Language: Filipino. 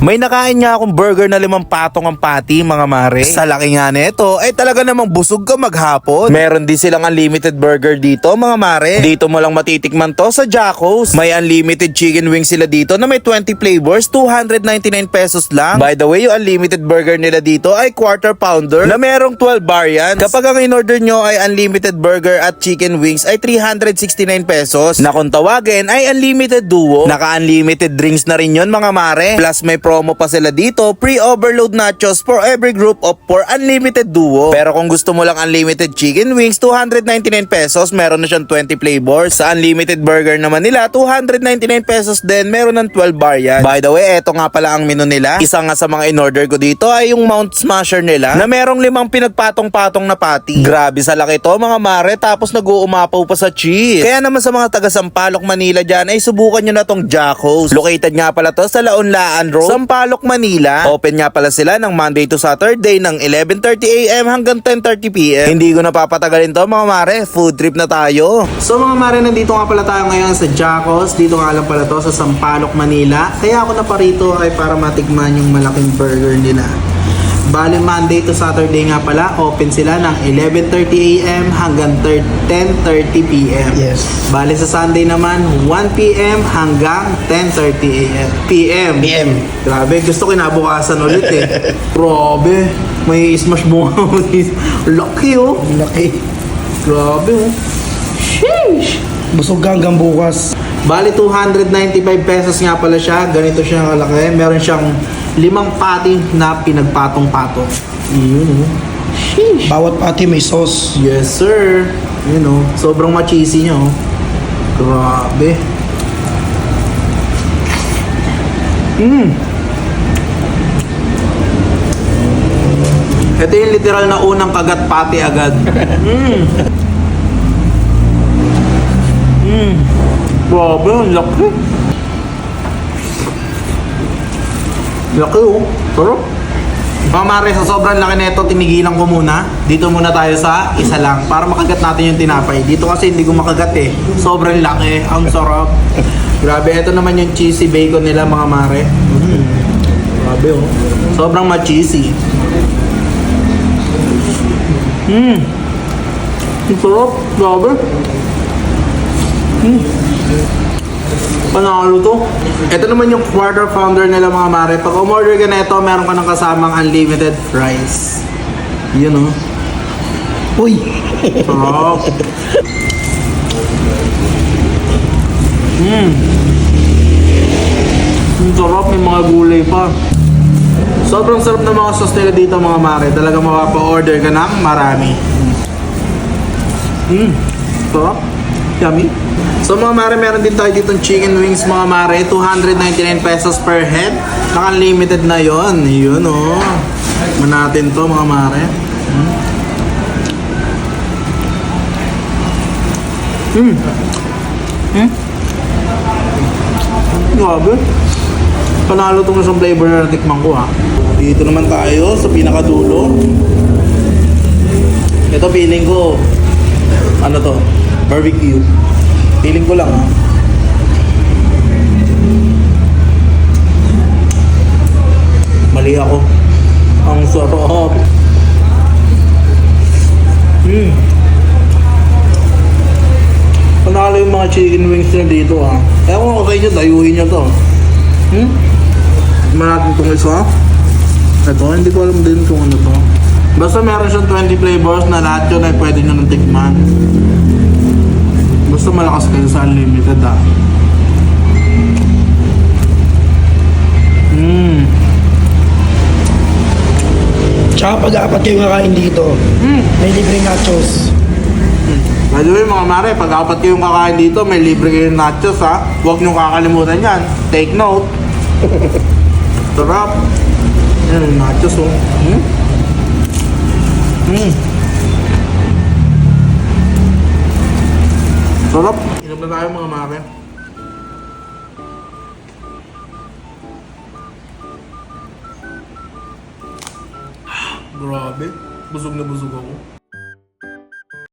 May nakain nga akong burger na 5 patong ang patty, mga mare. Sa laki nga nito, ay talaga namang busog ka maghapon. Meron din silang unlimited burger dito, mga mare. Dito mo lang matitikman to sa Jacos. May unlimited chicken wings sila dito na may 20 flavors, 299 pesos lang. By the way, yung unlimited burger nila dito ay quarter pounder na merong 12 variants. Kapag ang in-order nyo ay unlimited burger at chicken wings ay 369 pesos. Na kung tawagin ay unlimited duo. Naka-unlimited drinks na rin yun, mga mare. Plus may promo pa sila dito, pre-overload nachos for every group of 4 unlimited duo. Pero kung gusto mo lang unlimited chicken wings, 299 pesos, meron na siyang 20 flavors. Sa unlimited burger naman nila, 299 pesos din, meron ng 12 variants. By the way, eto nga pala ang menu nila. Isa nga sa mga in-order ko dito ay yung Mount Smasher nila na merong 5 pinagpatong-patong na patty. Grabe sa laki to, mga mare, tapos nag-uumapaw pa sa cheese. Kaya naman sa mga taga Sampaloc, Manila dyan, ay subukan nyo na tong Jacos. Located nga pala to sa Laon-Laan Road, Sampaloc, Manila. Open nga pala sila ng Monday to Saturday ng 11:30 AM hanggang 10:30 PM. Hindi ko napapatagalin to, mga mare. Food trip na tayo. So mga mare, nandito nga pala tayo ngayon sa Jacos. Dito nga lang pala to sa Sampaloc, Manila. Kaya ako naparito ay para matikman yung malaking burger nila. Bali Monday to Saturday nga pala, open sila ng 11:30 AM hanggang 10:30 PM. Yes. Bali sa Sunday naman, 1 PM hanggang 10:30 PM. Grabe, gusto kinabukasan ulit eh. Grabe, may smash bunga. Laki oh. Laki. Grabe oh. Sheesh. Busog ka hanggang bukas. Bali 295 pesos nga pala siya. Ganito siya kalaki. Meron siyang 5 patty na pinagpatong-patong. Yun oh. Sheesh. Bawat pati may sauce. Yes sir. You know, sobrang ma-cheesy niya oh. Grabe. Ito yung literal na unang kagat pati agad. Grabe, ang laki. Laki oh. Sarap. Mga mare, sa sobrang laki nito, tinigilan ko muna. Dito muna tayo sa isa lang para makagat natin yung tinapay. Dito kasi hindi ko makagat eh. Sobrang laki. Ang sarap. Grabe, ito naman yung cheesy bacon nila, mga mare. Grabe oh. Sobrang ma-cheesy. Ang sarap. Grabe. Panalo to. Ito naman yung quarter pounder nila, mga mare. Pag umorder ka na ito, meron ka ng kasamang unlimited fries. Yun oh. Uy! Sarap. Ang sarap, may mga gulay pa. Sobrang sarap ng mga sauce nila dito, mga mare. Talaga mapapa-order ka ng marami. Sarap. Yummy. So mga mare, meron din tayo ditong chicken wings, mga mare. 299 pesos per head. Naka-limited na yon. Yun oh. Manatin to, mga mare. Grabe. Panalo tong isang flavor na natikman ko ha. Dito naman tayo sa pinakadulo. Ito feeling ko, ano to? Barbecue. Feeling ko lang ha. Mali ako. Ang sarap. Panalo yung mga chicken wings na dito ha. Kaya kung okay nyo, dayuhin nyo to. Tignan natin itong isa. Ito, hindi ko alam din kung ano to. Basta meron siyang 20 flavors na lahat yun ay pwede nyo nang tikman. Basta malakas kayo sa unlimited ha. Tsaka pag-apat kayo kakain dito, may libreng nachos. By the way, mga mare, pag apat kayong kakain dito, may libre kayong nachos ha. Huwag nyo kakalimutan yan. Take note. Sarap. Yan yung nachos oh. Sarap. Inom na tayo, mga mare. Grabe. Busog na busog ako.